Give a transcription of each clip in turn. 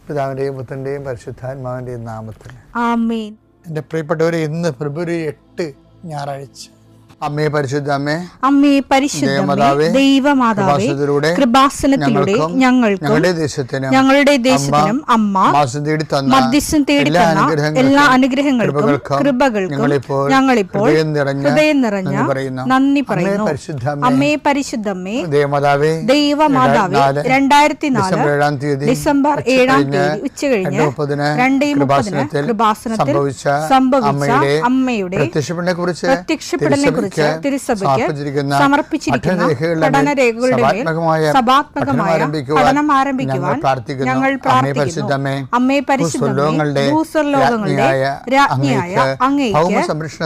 പിതാവിൻ്റെയും പുത്രൻ്റെയും പരിശുദ്ധാത്മാവിൻ്റെയും നാമത്തിൽ ആമേൻ. എൻ്റെ പ്രിയപ്പെട്ടവരെ, ഇന്ന് ഫെബ്രുവരി 8 ഞായറാഴ്ച. അമ്മേ പരിശുദ്ധ അമ്മേ, അമ്മേ പരിശുദ്ധമേ, ദൈവമാതാവേ, കൃപാസനത്തിലൂടെ ഞങ്ങൾക്കും ഞങ്ങളുടെ ദേശത്തിനും അമ്മ മധ്യസ്ഥം തേടി തന്ന എല്ലാ അനുഗ്രഹങ്ങൾക്കും കൃപകൾക്കും ഞങ്ങളിപ്പോൾ ഹൃദയം നിറഞ്ഞ നന്ദി പറയുന്നു. അമ്മേ പരിശുദ്ധമേ, ദൈവമാതാവേ, 2004 ഡിസംബർ 7 ഉച്ചകഴിഞ്ഞ് 2:30 കൃപാസനത്തിൽ സംഭവിച്ച അമ്മയുടെ പ്രത്യക്ഷപ്പെടലിനെ കുറിച്ച് തിരുസഭയ്ക്ക് സമർപ്പിച്ചിരിക്കുന്ന പഠനരേഖകളുടെ മേൽ സഭാത്മകമായ പഠനം ആരംഭിക്കുവാൻ ഞങ്ങൾ പ്രാർത്ഥിക്കുന്നു. അമ്മേ പരിശുദ്ധമേ, ഭൂസ്വർലോകങ്ങളുടെ രാജ്ഞിയായ അങ്ങേയ്ക്ക്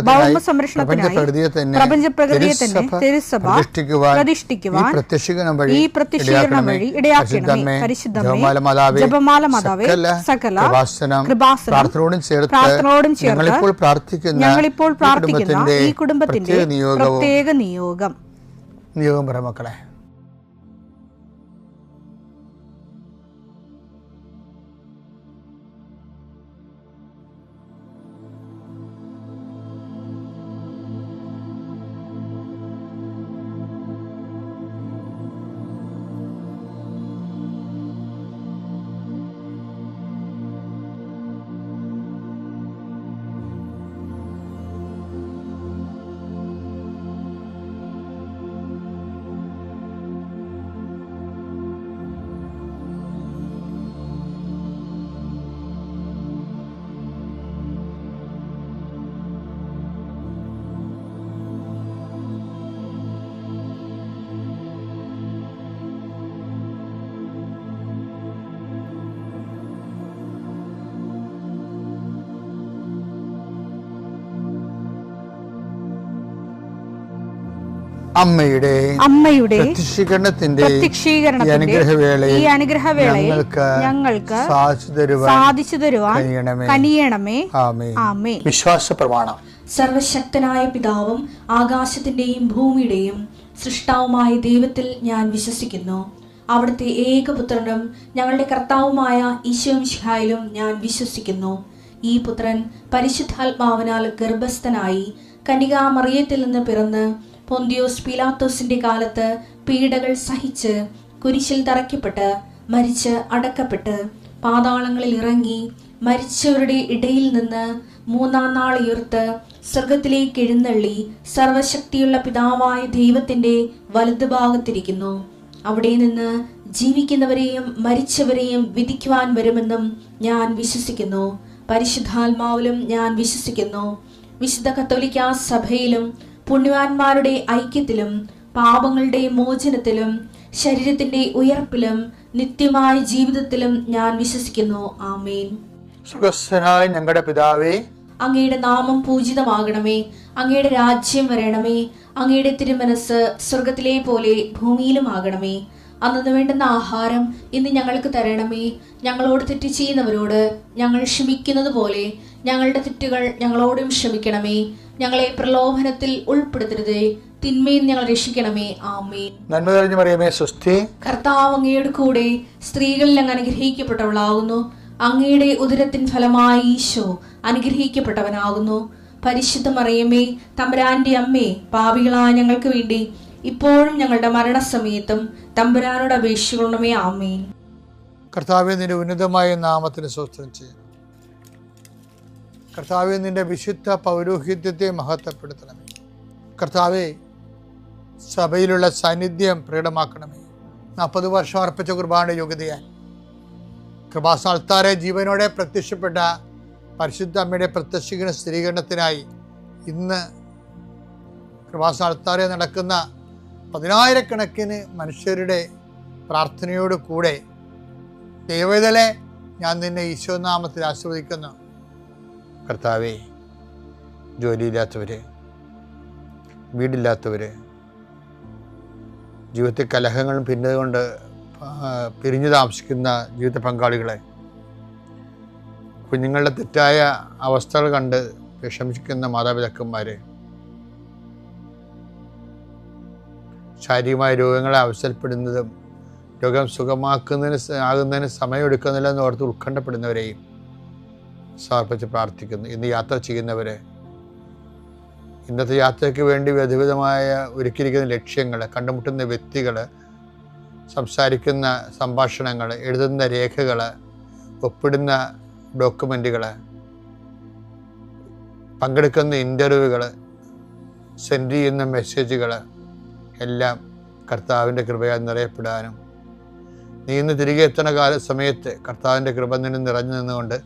ഭൗമസംരക്ഷണത്തിനായി പ്രപഞ്ചപ്രകൃതിയെ തന്നെ തിരുസഭ പ്രതിഷ്ഠിക്കുവാൻ ഈ പ്രത്യക്ഷീകരണം വഴി ഇടയാക്കണമേ. പരിശുദ്ധമേ, ജപമാല മാതാവേ, സകല കൃപാസനം പ്രാർത്ഥനയോടും ചേർത്ത് ഞങ്ങളിപ്പോൾ പ്രാർത്ഥിക്കുന്ന ഈ കുടുംബത്തിന്റെ പ്രത്യേക നിയോഗം പറ മക്കളെ. അമ്മയുടെ പ്രത്യക്ഷീകരണത്തിന്റെ ഈ അനുഗ്രഹവേളയിൽ ഞങ്ങൾക്ക് സാധിച്ചു തരുവാൻ കനിയണമേ. ആമേൻ. വിശ്വാസ പ്രമാണം. സർവശക്തനായ പിതാവും ആകാശത്തിന്റെയും ഭൂമിയുടെയും സൃഷ്ടാവുമായ ദൈവത്തിൽ ഞാൻ വിശ്വസിക്കുന്നു. അവിടുത്തെ ഏകപുത്രനും ഞങ്ങളുടെ കർത്താവുമായ ഈശോമിശിഹായിലും ഞാൻ വിശ്വസിക്കുന്നു. ഈ പുത്രൻ പരിശുദ്ധാത്മാവിനാൽ ഗർഭസ്ഥനായി കന്യകാമറിയത്തിൽ നിന്ന് പിറന്ന് പൊന്തിയോസ് പീലാത്തോസിന്റെ കാലത്ത് പീഡകൾ സഹിച്ച് കുരിശിൽ തറയ്ക്കപ്പെട്ട് മരിച്ച് അടക്കപ്പെട്ട് പാതാളങ്ങളിൽ ഇറങ്ങി മരിച്ചവരുടെ ഇടയിൽ നിന്ന് 3-ാം നാൾ ഉയർത്ത് സ്വർഗത്തിലേക്ക് എഴുന്നള്ളി സർവശക്തിയുള്ള പിതാവായ ദൈവത്തിന്റെ വലതുഭാഗത്തിരിക്കുന്നു. അവിടെ നിന്ന് ജീവിക്കുന്നവരെയും മരിച്ചവരെയും വിധിക്കുവാൻ വരുമെന്നും ഞാൻ വിശ്വസിക്കുന്നു. പരിശുദ്ധാത്മാവിലും ഞാൻ വിശ്വസിക്കുന്നു. വിശുദ്ധ കത്തോലിക്കാ സഭയിലും പുണ്യവാന്മാരുടെ ഐക്യത്തിലും പാപങ്ങളുടെ മോചനത്തിലും ശരീരത്തിന്റെ ഉയർപ്പിലും നിത്യമായ ജീവിതത്തിലും ഞാൻ വിശ്വസിക്കുന്നു. ആമേൻ. സ്വർഗ്ഗസ്ഥനായ ഞങ്ങളുടെ പിതാവേ, അങ്ങയുടെ നാമം പൂജിതമാകണമേ. അങ്ങയുടെ രാജ്യം വരണമേ. അങ്ങയുടെ തിരുമനസ് സ്വർഗത്തിലെ പോലെ ഭൂമിയിലും ആകണമേ. അന്നു വേണ്ടുന്ന ആഹാരം ഇന്ന് ഞങ്ങൾക്ക് തരണമേ. ഞങ്ങളോട് തെറ്റ് ചെയ്യുന്നവരോട് ഞങ്ങൾ ക്ഷമിക്കുന്നത് പോലെ ഞങ്ങളുടെ തെറ്റുകൾ ഞങ്ങളോടും ക്ഷമിക്കണമേ. ഞങ്ങളെ പ്രലോഭനത്തിൽ ഉൾപ്പെടുത്തരുതേ, തിന്മയിൽ ഞങ്ങൾ രക്ഷിക്കണമേ. ആമേൻ. നന്മ നിറഞ്ഞ മറിയമേ, സ്വസ്തി. കർത്താവ് അങ്ങയുടെ കൂടെ സ്ത്രീകളിൽ അങ്ങ് അനുഗ്രഹിക്കപ്പെട്ടവളാകുന്നു. അങ്ങയുടെ ഉദരത്തിൻ ഫലമായി ഈശോ അനുഗ്രഹിക്കപ്പെട്ടവനാകുന്നു. പരിശുദ്ധ മറിയമേ, തമ്പുരാന്റെ അമ്മേ, പാപികളായ ഞങ്ങൾക്ക് വേണ്ടി ഇപ്പോഴും ഞങ്ങളുടെ മരണസമയത്തും തമ്പുരാനോട് അപേക്ഷിക്കണമേ. ആമേൻ. കർത്താവേ, നിന്റെ ഉന്നതമായ നാമത്തിന് സ്തോത്രം ചെയ്യുന്നു. കർത്താവേ, നിന്റെ വിശുദ്ധ പൗരോഹിത്യത്തെ മഹത്വപ്പെടുത്തണമേ. കർത്താവേ, സഭയിലുള്ള സാന്നിധ്യം പ്രകടമാക്കണമേ. 40 വർഷം അർപ്പിച്ച കുർബാന യോഗ്യതയാൽ കൃപാസ്ഥാനത്താരെ ജീവനോടെ പ്രത്യക്ഷപ്പെട്ട പരിശുദ്ധ അമ്മയുടെ പ്രത്യക്ഷീകരണ സ്ഥിരീകരണത്തിനായി ഇന്ന് കൃപാസ്ഥാനത്താരെ നടക്കുന്ന 10,000-കണക്കിന് മനുഷ്യരുടെ പ്രാർത്ഥനയോട് കൂടെ ദൈവവേദലെ ഞാൻ നിന്നെ ഈശോനാമത്തിൽ ആശീർവദിക്കുന്നു. കർത്താവേ, ജോലിയില്ലാത്തവർ, വീടില്ലാത്തവർ, ജീവിതത്തിൽ കലഹങ്ങളും ഭിന്നതകൊണ്ട് പിരിഞ്ഞു താമസിക്കുന്ന ജീവിത പങ്കാളികളെ, കുഞ്ഞുങ്ങളുടെ തെറ്റായ അവസ്ഥകൾ കണ്ട് വിഷമിക്കുന്ന മാതാപിതാക്കന്മാരെ, ശാരീരികമായ രോഗങ്ങളെ അവസരപ്പെടുന്നതും രോഗം ആകുന്നതിന് സമയമെടുക്കുന്നില്ല എന്ന് ഓർത്ത് ഉത്കണ്ഠപ്പെടുന്നവരെയും സമർപ്പിച്ച് പ്രാർത്ഥിക്കുന്നു. ഇന്ന് യാത്ര ചെയ്യുന്നവരെ, ഇന്നത്തെ യാത്രയ്ക്ക് വേണ്ടി വിവിധമായ ഒരുക്കിയിരിക്കുന്ന ലക്ഷ്യങ്ങൾ, കണ്ടുമുട്ടുന്ന വ്യക്തികൾ, സംസാരിക്കുന്ന സംഭാഷണങ്ങൾ, എഴുതുന്ന രേഖകൾ, ഒപ്പിടുന്ന ഡോക്യുമെൻറ്റുകൾ, പങ്കെടുക്കുന്ന ഇൻ്റർവ്യൂകൾ, സെൻഡ് ചെയ്യുന്ന മെസ്സേജുകൾ എല്ലാം കർത്താവിൻ്റെ കൃപയാൽ നിറയപ്പെടാനും, നീ ഇന്ന് തിരികെ എത്തുന്ന സമയത്ത് കർത്താവിൻ്റെ കൃപ നിന്നെ നിറഞ്ഞു നിന്നുകൊണ്ട്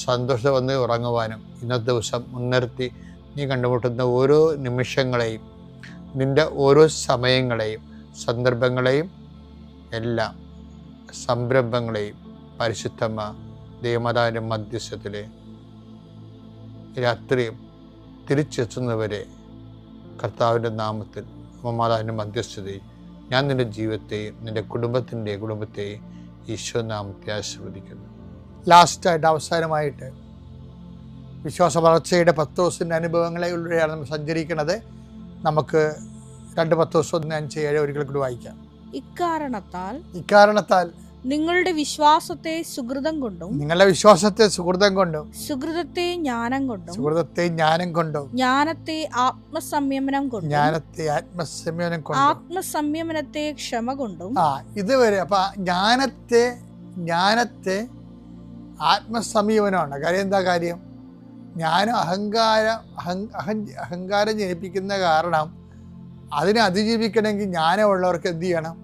സന്തോഷം വന്ന് ഉറങ്ങുവാനും, ഇന്നത്തെ ദിവസം മുൻനിർത്തി നീ കണ്ടുമുട്ടുന്ന ഓരോ നിമിഷങ്ങളെയും, നിൻ്റെ ഓരോ സമയങ്ങളെയും, സന്ദർഭങ്ങളെയും, എല്ലാം സംരംഭങ്ങളെയും പരിശുദ്ധമ്മ ദൈവമാതാവിൻ്റെ മധ്യസ്ഥത്തിൽ രാത്രിയും തിരിച്ചെത്തുന്നവരെ കർത്താവിൻ്റെ നാമത്തിൽ മാതാവിൻ്റെ മധ്യസ്ഥതയിൽ ഞാൻ നിൻ്റെ ജീവിതത്തെയും നിൻ്റെ കുടുംബത്തെയും ഈശോ നാമത്തെ ആശീർവദിക്കുന്നു. ലാസ്റ്റായിട്ട്, അവസാനമായിട്ട്, വിശ്വാസ വളർച്ചയുടെ 10 ദിവസത്തിൻ്റെ അനുഭവങ്ങളിലൂടെയാണ് നമ്മൾ സഞ്ചരിക്കുന്നത്. നമുക്ക് 2 10:1-5-7 ഒരിക്കൽ കൂടി വായിക്കാം. ഇക്കാരണത്താൽ നിങ്ങളുടെ വിശ്വാസത്തെ സുകൃതം കൊണ്ടും സുകൃതത്തെ ജ്ഞാനം കൊണ്ടും ജ്ഞാനത്തെ ആത്മസംയമനം കൊണ്ടും ആത്മസംയമനത്തെ ക്ഷമ കൊണ്ടും ഇതുവരെ അപ്പൊ ജ്ഞാനത്തെ ആത്മസംയമനമാണ്. കാര്യം എന്താ കാര്യം? അഹങ്കാരം ജനിപ്പിക്കുന്ന കാരണം അതിനെ അതിജീവിക്കണമെങ്കിൽ ജ്ഞാനമുള്ളവർക്ക് എന്ത് ചെയ്യണം?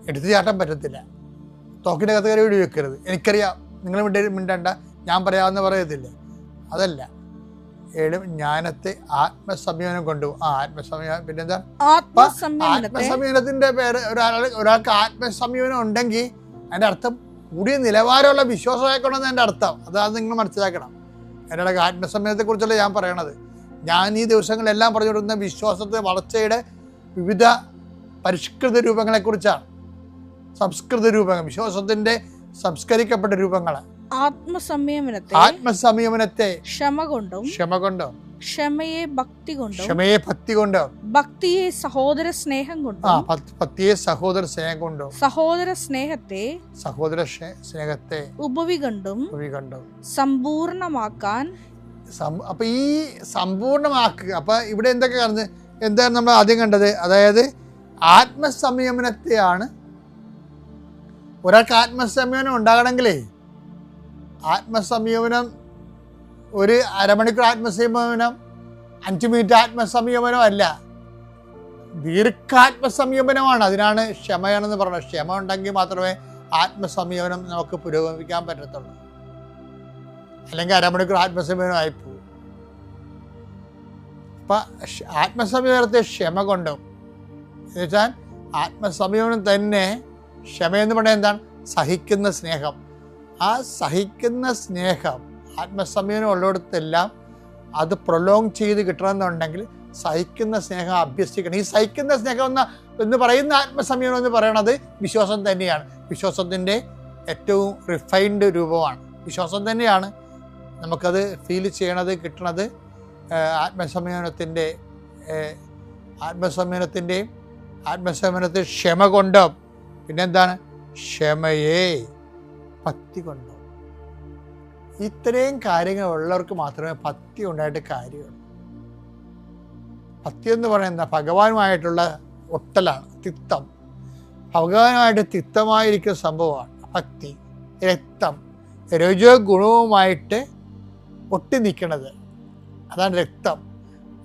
എടുത്തു ചാട്ടാൻ പറ്റത്തില്ല. തോക്കിൻ്റെ കഥ കയറി വെടി വെക്കരുത്. എനിക്കറിയാം, നിങ്ങൾ മിണ്ടണ്ട, ഞാൻ പറയാമെന്ന് പറയത്തില്ലേ, അതല്ല. ജ്ഞാനത്തെ ആത്മസംയമനം കൊണ്ടുപോകും. ആത്മസംയമനം പിന്നെന്താ? ആത്മസംയമനത്തിന്റെ പേര് ഒരാൾക്ക് ആത്മസംയമനം ഉണ്ടെങ്കിൽ അതിൻ്റെ അർത്ഥം കൂടിയ നിലവാരമുള്ള വിശ്വാസമായിക്കൊണ്ടെന്ന് എൻ്റെ അർത്ഥം. അതാണ് നിങ്ങൾ മനസ്സിലാക്കണം. എൻ്റെ ആത്മസംയമനത്തെക്കുറിച്ചല്ല ഞാൻ പറയണത്. ഞാൻ ഈ ദിവസങ്ങളെല്ലാം പറഞ്ഞുകൊടുക്കുന്ന വിശ്വാസത്തെ വളർച്ചയുടെ വിവിധ പരിഷ്കൃത രൂപങ്ങളെക്കുറിച്ചാണ്. സംസ്കൃത രൂപങ്ങൾ, വിശ്വാസത്തിന്റെ സംസ്കരിക്കപ്പെട്ട രൂപങ്ങൾ. ആത്മസംയമനത്തെ ക്ഷമ കൊണ്ടും ക്ഷമയെ ഭക്തി കൊണ്ടും ഭക്തിയെ സഹോദര സ്നേഹം കൊണ്ടും സഹോദര സ്നേഹത്തെ ഉപവി കണ്ടും സമ്പൂർണമാക്കാൻ. അപ്പൊ ഈ സമ്പൂർണമാക്കുക, അപ്പൊ ഇവിടെ എന്തൊക്കെ കാണുന്നത്? എന്താണ് നമ്മൾ ആദ്യം കണ്ടത്? അതായത് ആത്മസംയമനത്തെയാണ്. ഒരാൾക്ക് ആത്മസംയമനം ഉണ്ടാകണമെങ്കിലേ, ആത്മസംയമനം ഒരു അരമണിക്കൂർ ആത്മസംയമനം, 5 മിനിറ്റ് ആത്മസംയമനം അല്ല, ദീർഘാത്മസംയമനമാണ്. അതിനാണ് ക്ഷമയാണെന്ന് പറയുന്നത്. ക്ഷമ ഉണ്ടെങ്കിൽ മാത്രമേ ആത്മസംയമനം നമുക്ക് പുരോഗമിക്കാൻ പറ്റത്തുള്ളൂ. അല്ലെങ്കിൽ അരമണിക്കൂർ ആത്മസംയമനം ആയിപ്പോവും. അപ്പം ആത്മസംയമനത്തെ ക്ഷമ കൊണ്ടും, എന്നുവെച്ചാൽ ആത്മസംയമനം തന്നെ, ക്ഷമയെന്ന് പറഞ്ഞാൽ എന്താണ്? സഹിക്കുന്ന സ്നേഹം. ആ സഹിക്കുന്ന സ്നേഹം, ആത്മസംയമനം ഉള്ളിടത്തെല്ലാം അത് പ്രൊലോങ് ചെയ്ത് കിട്ടണമെന്നുണ്ടെങ്കിൽ സഹിക്കുന്ന സ്നേഹം അഭ്യസിക്കണം. ഈ സഹിക്കുന്ന സ്നേഹം എന്ന് പറയുന്ന ആത്മസംയമനം എന്ന് പറയുന്നത് വിശ്വാസം തന്നെയാണ്. വിശ്വാസത്തിൻ്റെ ഏറ്റവും റിഫൈൻഡ് രൂപമാണ്. വിശ്വാസം തന്നെയാണ് നമുക്കത് ഫീൽ ചെയ്യണത്, കിട്ടണത്. ആത്മസംയമനത്തെ ക്ഷമ കൊണ്ടും, പിന്നെന്താണ്? ക്ഷമയെ ഭക്തി കൊണ്ടും. ഇത്രയും കാര്യങ്ങൾ ഉള്ളവർക്ക് മാത്രമേ ഭക്തി ഉണ്ടായിട്ട് കാര്യമുള്ളൂ. ഭക്തി എന്ന് പറയുന്നത് ഭഗവാനുമായിട്ടുള്ള ഒട്ടലാണ്, തിക്തം. ഭഗവാനുമായിട്ട് തിക്തമായിരിക്കുന്ന സംഭവമാണ് ഭക്തി. രക്തം, രജോ ഗുണവുമായിട്ട് ഒട്ടി നിൽക്കണത്, അതാണ് രക്തം.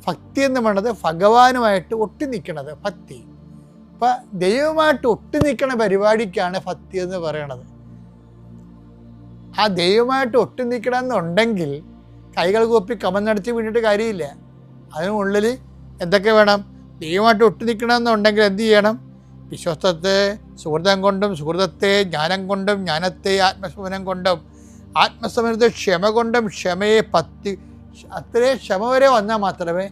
ഭക്തി എന്ന് പറയുന്നത് ഭഗവാനുമായിട്ട് ഒട്ടി നിൽക്കണത് ഭക്തി. അപ്പം ദൈവമായിട്ട് ഒട്ടി നിൽക്കുന്ന പരിപാടിക്കാണ് ഭക്തി എന്ന് പറയണത്. ആ ദൈവമായിട്ട് ഒട്ടി നിൽക്കണമെന്നുണ്ടെങ്കിൽ കൈകൾ കൂപ്പി കമന്നടിച്ച് വീണിട്ട് കാര്യമില്ല. അതിനുള്ളിൽ എന്തൊക്കെ വേണം? ദൈവമായിട്ട് ഒട്ടി നിൽക്കണമെന്നുണ്ടെങ്കിൽ എന്ത് ചെയ്യണം? വിശ്വാസത്തെ സുഹൃതം കൊണ്ടും സുഹൃതത്തെ ജ്ഞാനം കൊണ്ടും ജ്ഞാനത്തെ ആത്മസംയമനം കൊണ്ടും ആത്മസംയമനത്തെ ക്ഷമ കൊണ്ടും ക്ഷമയെ ഭക്തി. അത്രയും ക്ഷമ വരെ വന്നാൽ മാത്രമേ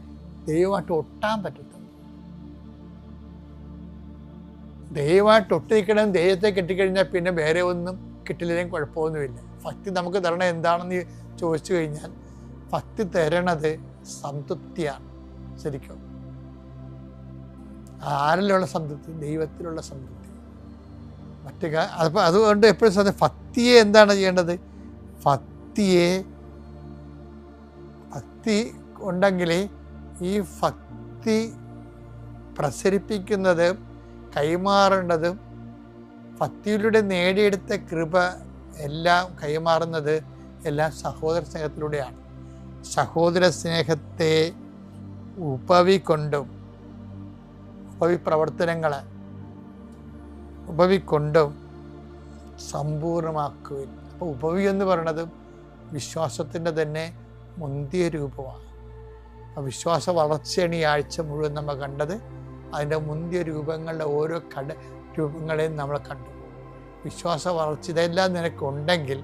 ദൈവമായിട്ട് ഒട്ടാൻ പറ്റത്തുള്ളൂ. ദൈവമായിട്ട് ഒട്ടി നിൽക്കണം. ദൈവത്തെ കെട്ടിക്കഴിഞ്ഞാൽ പിന്നെ വേറെ ഒന്നും കിട്ടില്ലെങ്കിലും കുഴപ്പമൊന്നുമില്ല. ഭക്തി നമുക്ക് തരണത് എന്താണെന്ന് ചോദിച്ചു കഴിഞ്ഞാൽ ഭക്തി തരണത് സംതൃപ്തിയാണ്. ശരിക്കും ആരിലുള്ള സംതൃപ്തി? ദൈവത്തിലുള്ള സംതൃപ്തി. അപ്പോൾ അതുകൊണ്ട് എപ്പോഴും ശ്രദ്ധ, ഭക്തിയെ എന്താണ് ചെയ്യേണ്ടത്? ഭക്തി ഉണ്ടെങ്കിൽ ഈ ഭക്തി പ്രസരിപ്പിക്കുന്നത്, കൈമാറേണ്ടതും, ഭക്തിയിലൂടെ നേടിയെടുത്ത കൃപ എല്ലാം കൈമാറുന്നത് എല്ലാം സഹോദര സ്നേഹത്തിലൂടെയാണ്. സഹോദര സ്നേഹത്തെ ഉപവികൊണ്ടും ഉപവിപ്രവർത്തനങ്ങളെ ഉപവികൊണ്ടും സമ്പൂർണ്ണമാക്കുവിൻ. അപ്പോൾ ഉപവി എന്ന് പറയുന്നത് വിശ്വാസത്തിൻ്റെ തന്നെ മുന്തിയ രൂപമാണ്. വിശ്വാസ വളർച്ചയാണ് ഈ ആഴ്ച മുഴുവൻ നമ്മൾ കണ്ടത്. അതിൻ്റെ മുന്തിയ രൂപങ്ങളുടെ ഓരോ രൂപങ്ങളെയും നമ്മൾ കണ്ടു. വിശ്വാസ വളർച്ച ഇതെല്ലാം നിനക്കുണ്ടെങ്കിൽ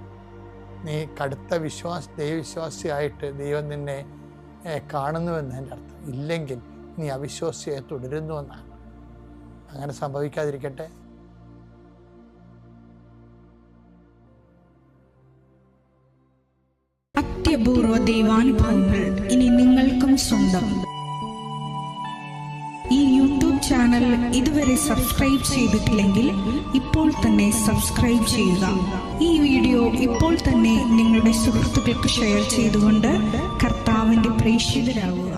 നീ കടുത്ത ദൈവവിശ്വാസിയായിട്ട് ദൈവം നിന്നെ കാണുന്നുവെന്നതിൻ്റെ അർത്ഥം. ഇല്ലെങ്കിൽ നീ അവിശ്വാസിയായി തുടരുന്നുവെന്നാണ്. അങ്ങനെ സംഭവിക്കാതിരിക്കട്ടെ. അത്യപൂർവ ദൈവാനുഭവങ്ങൾ ഇനി നിങ്ങൾക്കും സ്വന്തം. ഈ യൂട്യൂബ് ചാനൽ ഇതുവരെ സബ്സ്ക്രൈബ് ചെയ്തിട്ടില്ലെങ്കിൽ ഇപ്പോൾ തന്നെ സബ്സ്ക്രൈബ് ചെയ്യുക. ഈ വീഡിയോ ഇപ്പോൾ തന്നെ നിങ്ങളുടെ സുഹൃത്തുക്കൾക്ക് ഷെയർ ചെയ്തുകൊണ്ട് കർത്താവിൻ്റെ പ്രേക്ഷിതരാകുക.